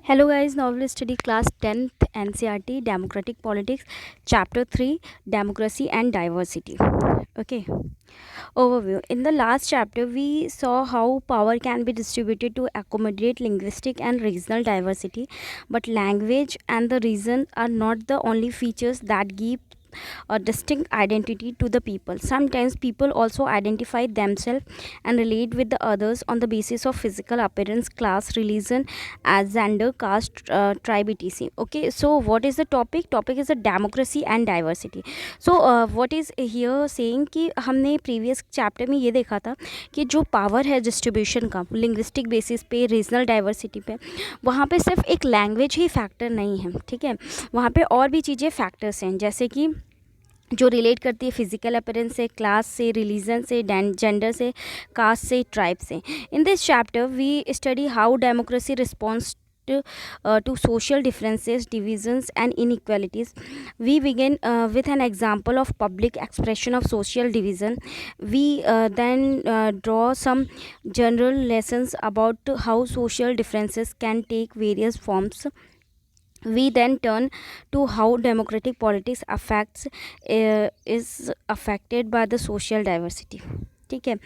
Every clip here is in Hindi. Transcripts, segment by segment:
Hello guys, now we'll study class 10th NCERT Democratic Politics Chapter 3 Democracy and Diversity. Okay, overview. In the last chapter we saw how power can be distributed to accommodate linguistic and regional diversity, but language and the reason are not the only features that give a distinct identity to the people. Sometimes people also identify themselves and relate with the others on the basis of physical appearance, class, religion, as gender, caste, tribe, etc. Okay, so what is the topic? Topic is the democracy and diversity. So what is here saying कि हमने प्रीवियस चैप्टर में ये देखा था कि जो पावर है डिस्ट्रीब्यूशन का लिंग्विस्टिक बेसिस पे, रीजनल डाइवर्सिटी पे, वहाँ पे सिर्फ एक लैंग्वेज ही फैक्टर नहीं है, ठीक है, वहाँ पे और भी चीज़ें फैक्टर्स हैं, जैसे कि जो रिलेट करती है फिजिकल अपीयरेंस से, क्लास से, रिलीजन से, जेंडर से, कास्ट से, ट्राइब से. In this chapter we study how democracy response to social differences, divisions, and inequalities. We begin with an example of public expression of social division. We then draw some general lessons about how social differences can take various forms. We then turn to how democratic politics is affected by the social diversity. ठीक है,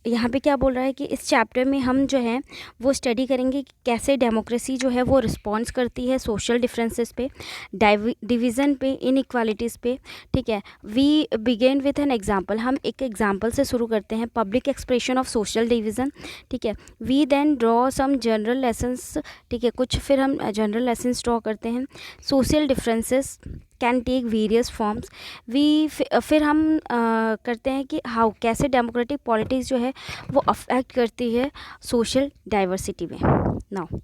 यहाँ पे क्या बोल रहा है कि इस चैप्टर में हम जो है वो स्टडी करेंगे कि कैसे डेमोक्रेसी जो है वो रिस्पॉन्स करती है सोशल डिफरेंसेस पे, डिवीज़न पे, इनइक्वालिटीज़ पे. ठीक है, we begin with an example. हम एक एग्जांपल से शुरू करते हैं, public expression of social division. ठीक है, we then draw some general lessons. ठीक है, कुछ फिर हम जनरल लेसन्स ड्रॉ करते हैं. Social differences can take various forms. फिर हम करते हैं कि हाउ कैसे डेमोक्रेटिक पॉलिटिक्स जो है वो अफेक्ट करती है सोशल डाइवर्सिटी में. Now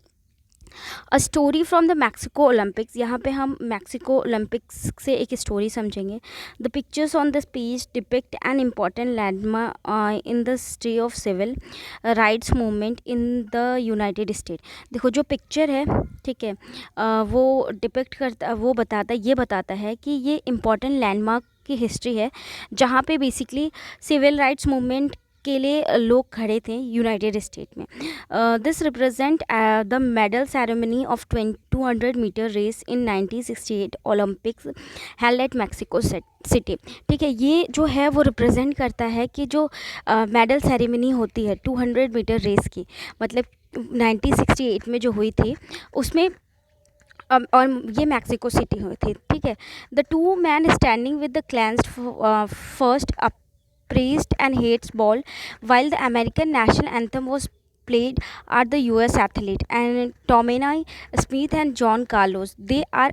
a story from the Mexico Olympics. यहाँ पे हम मैक्सिको ओलंपिक्स से एक स्टोरी समझेंगे. The pictures on this page depict an important landmark in the history of civil rights movement in the United State. देखो जो पिक्चर है, ठीक है, वो डिपिक्ट करता, वो बताता, ये बताता है कि ये इम्पॉर्टेंट लैंडमार्क की हिस्ट्री है जहाँ पे बेसिकली सिविल राइट्स मूवमेंट के लिए लोग खड़े थे यूनाइटेड स्टेट में. This represent the medal ceremony of 200 metre race in 1968 Olympics held at Mexico City. ठीक है, ये जो है वो रिप्रेजेंट करता है कि जो मेडल सेरेमनी होती है 200 मीटर रेस की, मतलब 1968 में जो हुई थी उसमें, और ये मैक्सिको सिटी हुई थी. ठीक है, the two man standing with the cleansed first praised and hates ball while the American national anthem was played are the US athlete and Tommy Smith and John Carlos. They are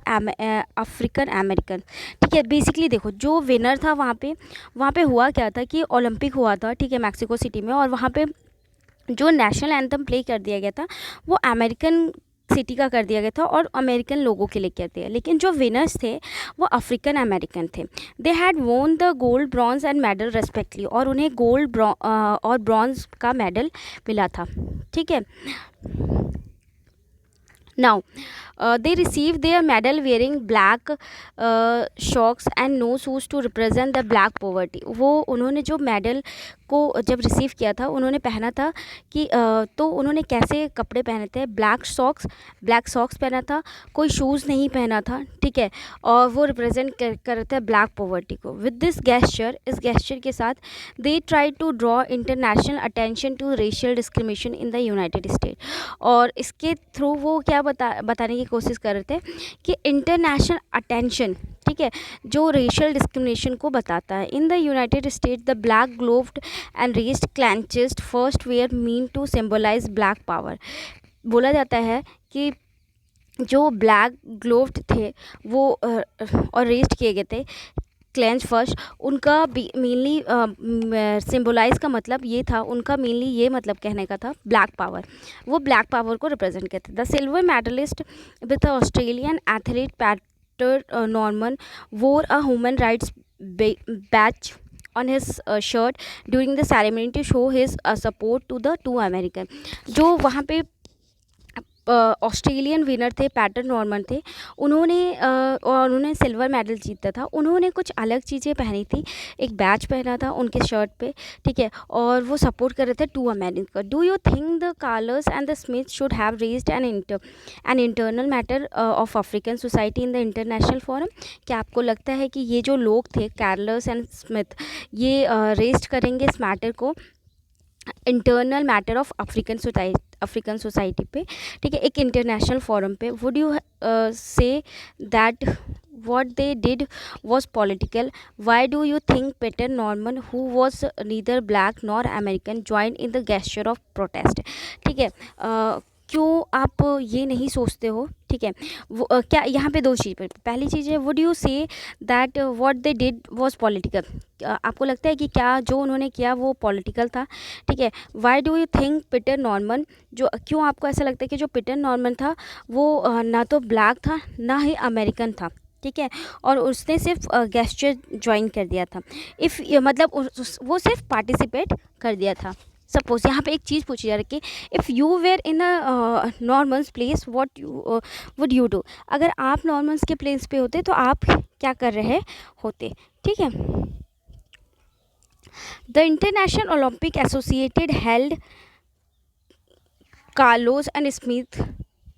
African American. ठीक है, बेसिकली देखो जो विनर था वहाँ पे हुआ क्या था कि ओलंपिक हुआ था, ठीक है, मैक्सिको सिटी में, और वहाँ पे जो नेशनल एंथम प्ले कर दिया गया था वो अमेरिकन सिटी का कर दिया गया था और अमेरिकन लोगों के लिए कर दिया, लेकिन जो विनर्स थे वो अफ्रीकन अमेरिकन थे. They had won the gold, bronze and medal respectively, और उन्हें गोल्ड और ब्रॉन्ज का मेडल मिला था. ठीक है, now they received their medal wearing black socks and no shoes to represent the black poverty. वो उन्होंने जो मेडल को जब रिसीव किया था उन्होंने पहना था कि तो उन्होंने कैसे कपड़े पहने थे, ब्लैक सॉक्स पहना था, कोई शूज़ नहीं पहना था. ठीक है, और वो रिप्रेजेंट करता है ब्लैक पॉवर्टी को. विद दिस गेस्चर, इस गेस्चर के साथ they try to draw international attention to racial discrimination in the United State. और इसके थ्रू वो क्या बताने की कोशिश कर रहे थे कि इंटरनेशनल अटेंशन, ठीक है, जो रेशियल डिस्क्रिमिनेशन को बताता है. In the United State the black gloved and raised clenched fist were mean to symbolise black power. बोला जाता है कि जो ब्लैक ग्लोव्ड थे वो और रेस्ट किए गए थे क्लेंच फर्स्ट, उनका मेनली सिम्बोलाइज का मतलब ये था, उनका मेनली ये मतलब कहने का था ब्लैक पावर, वो ब्लैक पावर को रिप्रेजेंट करते. The silver medallist with Australian athlete Peter Norman wore a human rights badge on his shirt during the ceremony to show his support to the two American. जो वहाँ पे ऑस्ट्रेलियन विनर थे, पैटर नॉर्मन थे। और उन्होंने सिल्वर मेडल जीता था। उन्होंने कुछ अलग चीज़ें पहनी थी, एक बैच पहना था उनके शर्ट पे, ठीक है, और वो सपोर्ट कर रहे थे two American. Do you think the Carlos and the Smith should have raised an internal matter of African society in the international forum? क्या आपको लगता है कि ये जो लोग थे, कार्लर्स एंड स्मिथ, ये रेस्ट करेंगे इस मैटर को internal matter of African society पे, ठीक है, एक इंटरनेशनल फोरम पे? Would you say that what they did was political? Why do you think Peter Norman, who was neither black nor American, joined in the gesture of protest? ठीक है, क्यों आप ये नहीं सोचते हो, ठीक है, क्या यहाँ पे दो चीज़, पहली चीज़ है would you say that what they did was political? आपको लगता है कि क्या जो उन्होंने किया वो पॉलिटिकल था, ठीक है? Why do you think Peter Norman, जो क्यों आपको ऐसा लगता है कि जो पीटर नॉर्मन था वो ना तो ब्लैक था ना ही अमेरिकन था, ठीक है, और उसने सिर्फ गेस्चर ज्वाइन कर दिया था, इफ़ मतलब वो सिर्फ पार्टिसिपेट कर दिया था। सपोज यहाँ पे एक चीज़ पूछी जा रही है कि if you were in a Norman's place what you would you do? अगर आप नॉर्मन्स के प्लेस पे होते तो आप क्या कर रहे होते, ठीक है? The international Olympic associated held Carlos and Smith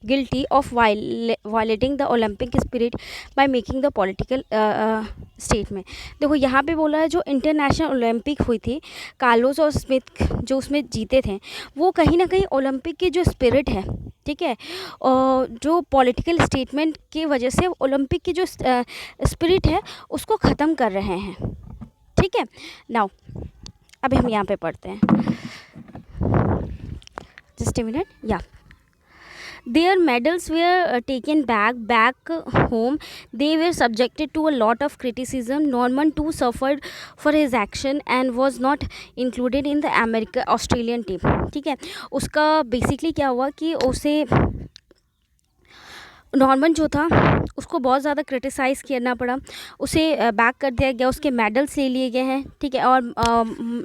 guilty of violating the Olympic spirit by making the political statement। देखो यहाँ पे बोला है जो इंटरनेशनल ओलंपिक हुई थी, कार्लोस और स्मिथ जो उसमें जीते थे, वो कहीं ना कहीं ओलंपिक की जो स्पिरिट है, ठीक है, जो पॉलिटिकल स्टेटमेंट की वजह से ओलंपिक की जो स्पिरिट है उसको ख़त्म कर रहे हैं, ठीक है। नाउ अभी हम यहाँ पे पढ़ते हैं, जस्ट ए मिनट, या their medals were taken back home. They were subjected to a lot of criticism. Norman too suffered for his action and was not included in the Australian team, ठीक है। उसका बेसिकली क्या हुआ कि उसे नॉर्मन जो था उसको बहुत ज़्यादा क्रिटिसाइज़ करना पड़ा, उसे बैक कर दिया गया, उसके मेडल्स ले लिए गए हैं, ठीक है, और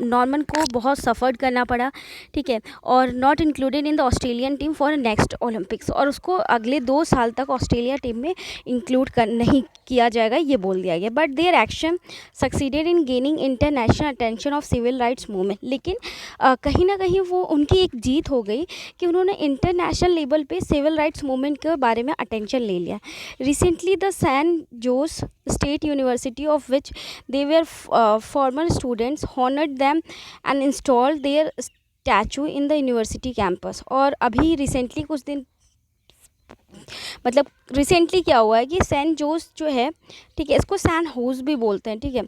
नॉर्मन को बहुत सफ़र करना पड़ा, ठीक है, और not included in the Australian team for next Olympics, और उसको अगले 2 साल तक ऑस्ट्रेलिया टीम में इंक्लूड नहीं किया जाएगा, ये बोल दिया गया। But their action succeeded in gaining international attention of civil rights movement. लेकिन कहीं ना कहीं वो उनकी एक जीत हो गई कि उन्होंने इंटरनेशनल लेवल पे सिविल राइट्स मूवमेंट के बारे में अटेंशन ले लिया। Recently the San Jose State University of which they were former students honoured them and installed their statue in the university campus. और अभी रिसेंटली कुछ दिन मतलब रिसेंटली क्या हुआ है कि सैन जोस जो है, ठीक है, इसको सैन होज भी बोलते हैं, ठीक है,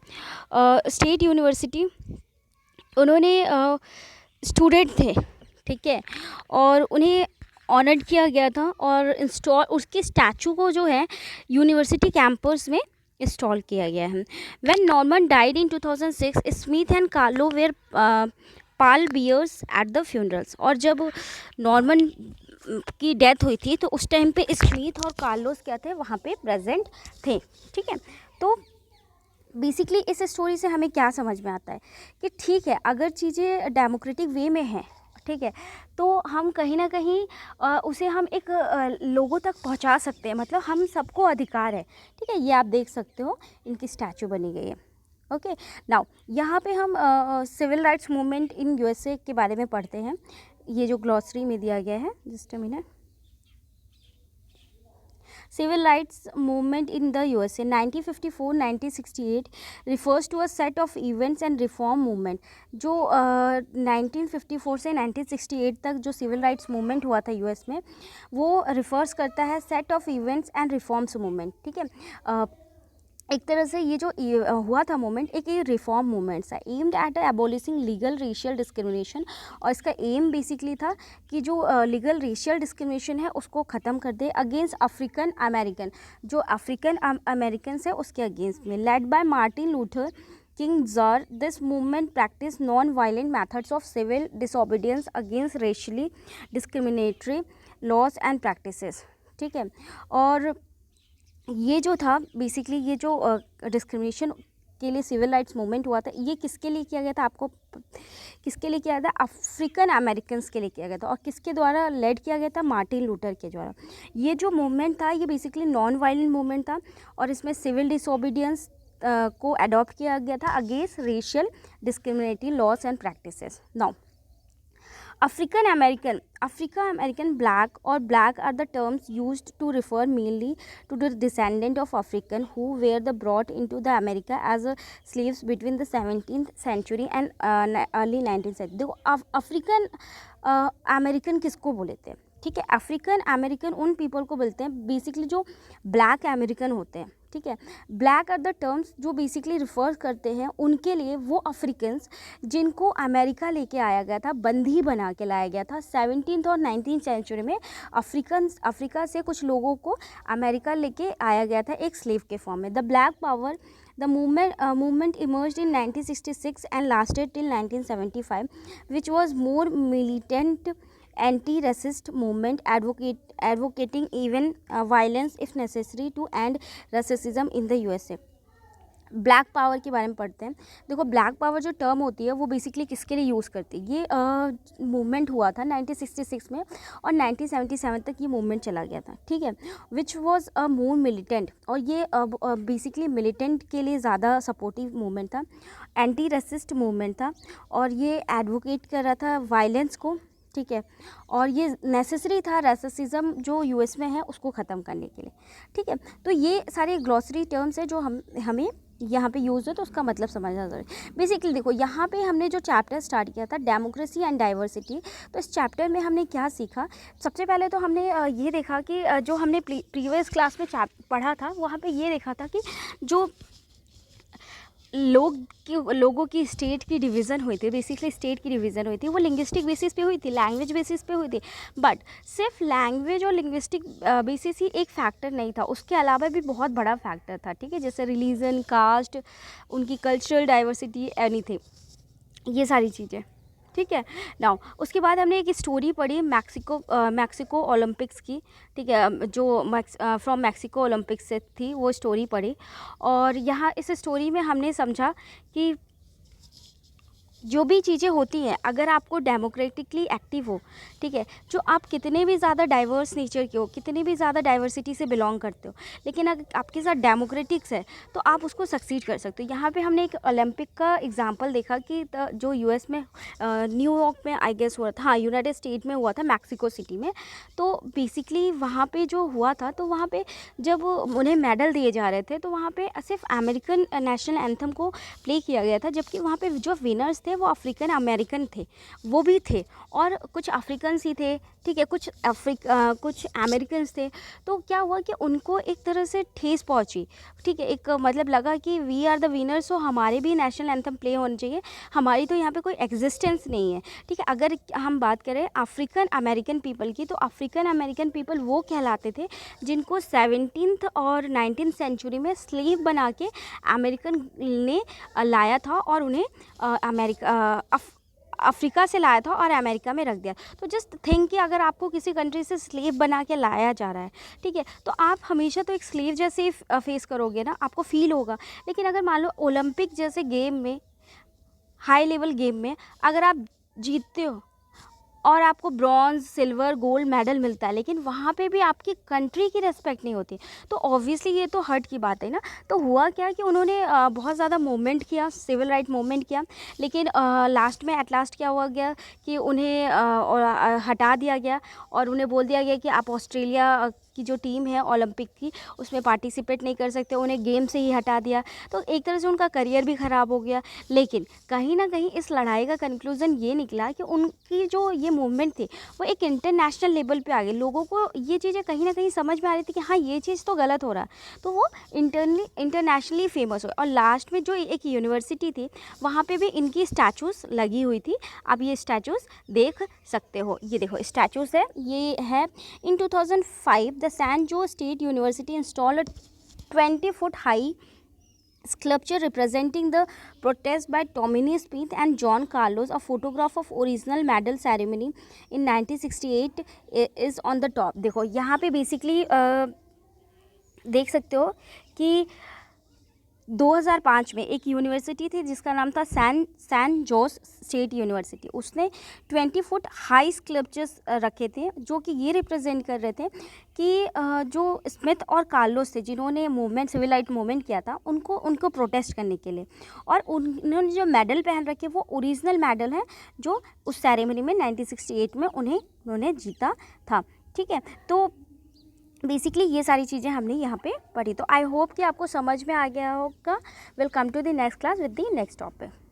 स्टेट यूनिवर्सिटी, उन्होंने स्टूडेंट थे, ठीक है, और उन्हें ऑनर्ड किया गया था और इंस्टॉल उसके स्टैचू को जो है यूनिवर्सिटी कैंपस में इंस्टॉल किया गया है। When Norman died in 2006 Smith and Carlo were pallbearers at the funerals. और जब नॉर्मन की डेथ हुई थी तो उस टाइम पे स्मिथ और कार्लोस क्या थे, वहाँ पे प्रेजेंट थे, ठीक है। तो बेसिकली इस स्टोरी से हमें क्या समझ में आता है कि ठीक है, अगर चीज़ें डेमोक्रेटिक वे में हैं, ठीक है, तो हम कहीं ना कहीं उसे हम एक लोगों तक पहुंचा सकते हैं, मतलब हम सबको अधिकार है, ठीक है। ये आप देख सकते हो, इनकी स्टैचू बनी गई है, ओके। नाउ यहाँ पे हम civil rights movement in USA के बारे में पढ़ते हैं, ये जो ग्लॉसरी में दिया गया है, just a minute. Civil rights movement in the USA 1954-1968 refers to a set of events and reform movement। जो 1954 से 1968 तक जो सिविल राइट्स मूवमेंट हुआ था यूएस में, वो रिफर्स करता है set of events and reforms movement, ठीक है। एक तरह से ये जो हुआ था मूवमेंट, एक ये रिफॉर्म मूवमेंट्स है aimed at abolishing legal racial discrimination. और इसका एम बेसिकली था कि जो लीगल रेशियल डिस्क्रिमिनेशन है उसको ख़त्म कर दे अगेंस्ट अफ्रीकन अमेरिकन, जो अफ्रीकन अमेरिकन है उसके अगेंस्ट में। Led by Martin Luther King Jr, this movement practice non violent methods of civil disobedience against racially discriminatory laws and practices, ठीक है। और ये जो था बेसिकली ये जो डिस्क्रिमिनेशन के लिए सिविल राइट्स मूवमेंट हुआ था, ये किसके लिए किया गया था, आपको किसके लिए किया गया था, अफ्रीकन अमेरिकन के लिए किया गया था। और किसके द्वारा लेड किया गया था, मार्टिन लूथर के द्वारा। ये जो मूवमेंट था ये बेसिकली नॉन वायलेंट मूवमेंट था और इसमें सिविल डिसोबीडियंस को अडॉप्ट किया गया था against racial discriminatory loss and practices. Now African American black or black are the terms used to refer mainly to the descendant of African who were the brought into the America as slaves between the 17th century and early 19th century। देखो अफ्रीकन अमेरिकन किसको बोलते हैं, ठीक है, अफ्रीकन अमेरिकन उन पीपल को बोलते हैं बेसिकली जो ब्लैक अमेरिकन होते हैं, ठीक है। ब्लैक आर द टर्म्स जो बेसिकली रिफर करते हैं उनके लिए वो अफ्रीकन्स जिनको अमेरिका लेके आया गया था, बंदी बना के लाया गया था 17th और 19th सेंचुरी में। अफ्रीका से कुछ लोगों को अमेरिका लेके आया गया था एक स्लेव के फॉर्म में। The black power The movement emerged in 1966 and lasted till 1975, which was more militant anti-racist movement advocating even violence if necessary to end racism in the USA। Black power के बारे में पढ़ते हैं। देखो ब्लैक पावर जो टर्म होती है वो बेसिकली किसके लिए यूज़ करती है, ये मूवमेंट हुआ था 1966 में और 1977 तक ये मूवमेंट चला गया था, ठीक है, which was a more militant. और ये बेसिकली मिलिटेंट के लिए ज़्यादा सपोर्टिव मूवमेंट था, एंटी रेसिस्ट मूवमेंट था और ये एडवोकेट कर रहा था वायलेंस को, ठीक है, और ये नेसेसरी था रेसिज्म जो यूएस में है उसको ख़त्म करने के लिए, ठीक है। तो ये सारे ग्लॉसरी टर्म्स है जो हमें यहाँ पे यूज़ है तो उसका मतलब समझना ज़रूरी है। बेसिकली देखो यहाँ पे हमने जो चैप्टर स्टार्ट किया था डेमोक्रेसी एंड डाइवर्सिटी, तो इस चैप्टर में हमने क्या सीखा, सबसे पहले तो हमने ये देखा कि जो हमने प्रीवियस क्लास में पढ़ा था वहाँ पे ये देखा था कि जो लोगों की स्टेट की डिवीज़न हुई थी, बेसिकली स्टेट की डिवीज़न हुई थी वो लिंग्विस्टिक बेसिस पे हुई थी, लैंग्वेज बेसिस पे हुई थी। बट सिर्फ लैंग्वेज और लिंग्विस्टिक बेसिस ही एक फैक्टर नहीं था, उसके अलावा भी बहुत बड़ा फैक्टर था, ठीक है, जैसे रिलीजन, कास्ट, उनकी कल्चरल डाइवर्सिटी, एनीथिंग, ये सारी चीज़ें, ठीक है। नाउ उसके बाद हमने एक स्टोरी पढ़ी मैक्सिको ओलंपिक्स की, ठीक है, जो फ्रॉम मैक्सिको ओलंपिक्स से थी वो स्टोरी पढ़ी। और यहाँ इस स्टोरी में हमने समझा कि जो भी चीज़ें होती हैं अगर आपको डेमोक्रेटिकली एक्टिव हो, ठीक है, जो आप कितने भी ज़्यादा डाइवर्स नेचर के हो, कितनी भी ज़्यादा डाइवर्सिटी से बिलोंग करते हो, लेकिन अगर आपके साथ डेमोक्रेटिक्स है तो आप उसको सक्सीड कर सकते हो। यहाँ पे हमने एक ओलंपिक का एग्जांपल देखा कि जो यूएस में न्यूयॉर्क में आई गेस हुआ था, हाँ यूनाइटेड स्टेट में हुआ था, मैक्सिको सिटी में। तो बेसिकली वहाँ पर जो हुआ था तो वहाँ पर जब उन्हें मेडल दिए जा रहे थे तो वहाँ पर सिर्फ अमेरिकन नेशनल एंथम को प्ले किया गया था, जबकि वहाँ पर जो विनर्स थे वो अफ्रीकन अमेरिकन थे, वो भी थे और कुछ अफ्रीकन ही थे, ठीक है, कुछ अमेरिकन थे। तो क्या हुआ कि उनको एक तरह से ठेस पहुंची, ठीक है, एक मतलब लगा कि वी आर द विनर्स, सो हमारे भी नेशनल एंथम प्ले होने चाहिए, हमारी तो यहाँ पे कोई एग्जिस्टेंस नहीं है, ठीक है। अगर हम बात करें अफ्रीकन अमेरिकन पीपल की, तो अफ्रीकन अमेरिकन पीपल वो कहलाते थे जिनको 17th और 19th सेंचुरी में स्लेव बना के अमेरिकन ने लाया था और उन्हें अफ्रीका से लाया था और अमेरिका में रख दिया। तो जस्ट थिंक कि अगर आपको किसी कंट्री से स्लेव बना के लाया जा रहा है, ठीक है, तो आप हमेशा तो एक स्लेव जैसे ही फेस करोगे ना, आपको फील होगा। लेकिन अगर मान लो ओलंपिक जैसे गेम में, हाई लेवल गेम में अगर आप जीतते हो और आपको ब्रॉन्ज, सिल्वर, गोल्ड मेडल मिलता है, लेकिन वहाँ पे भी आपकी कंट्री की रिस्पेक्ट नहीं होती, तो ऑब्वियसली ये तो हर्ट की बात है ना। तो हुआ क्या कि उन्होंने बहुत ज़्यादा मूवमेंट किया, सिविल राइट मूवमेंट किया, लेकिन एट लास्ट क्या हुआ गया कि उन्हें हटा दिया गया और उन्हें बोल दिया गया कि आप ऑस्ट्रेलिया की जो टीम है ओलंपिक की उसमें पार्टिसिपेट नहीं कर सकते, उन्हें गेम से ही हटा दिया। तो एक तरह से उनका करियर भी ख़राब हो गया। लेकिन कहीं ना कहीं इस लड़ाई का कंक्लूज़न ये निकला कि उनकी जो ये मूवमेंट थी वो एक इंटरनेशनल लेवल पे आ गई, लोगों को ये चीज़ें कहीं ना कहीं समझ में आ रही थी कि हाँ ये चीज़ तो गलत हो रहा है, तो वो इंटरनेशनली फेमस हो। और लास्ट में जो एक यूनिवर्सिटी थी वहाँ पर भी इनकी स्टैचूज़ लगी हुई थी, आप ये स्टैचूज़ देख सकते हो, ये देखो स्टैचूज़ है, ये है इन 2005 the San Jose State University installed a 20-foot high sculpture representing the protest by Tommy Smith and John Carlos. A photograph of original medal ceremony in 1968 is on the top। देखो यहाँ पे बेसिकली देख सकते हो कि 2005 में एक यूनिवर्सिटी थी जिसका नाम था सैन जोस स्टेट यूनिवर्सिटी। उसने 20 फुट हाई स्कल्पचर्स रखे थे जो कि ये रिप्रेजेंट कर रहे थे कि जो स्मिथ और कार्लोस थे जिन्होंने मूवमेंट सिविल राइट मूवमेंट किया था उनको प्रोटेस्ट करने के लिए। और उन्होंने जो मेडल पहन रखे वो ओरिजिनल मेडल है जो उस सेरेमनी में 1968 में उन्होंने जीता था। ठीक है, तो बेसिकली ये सारी चीज़ें हमने यहाँ पे पढ़ी। तो आई होप कि आपको समझ में आ गया होगा। Will come to the next class with the next topic.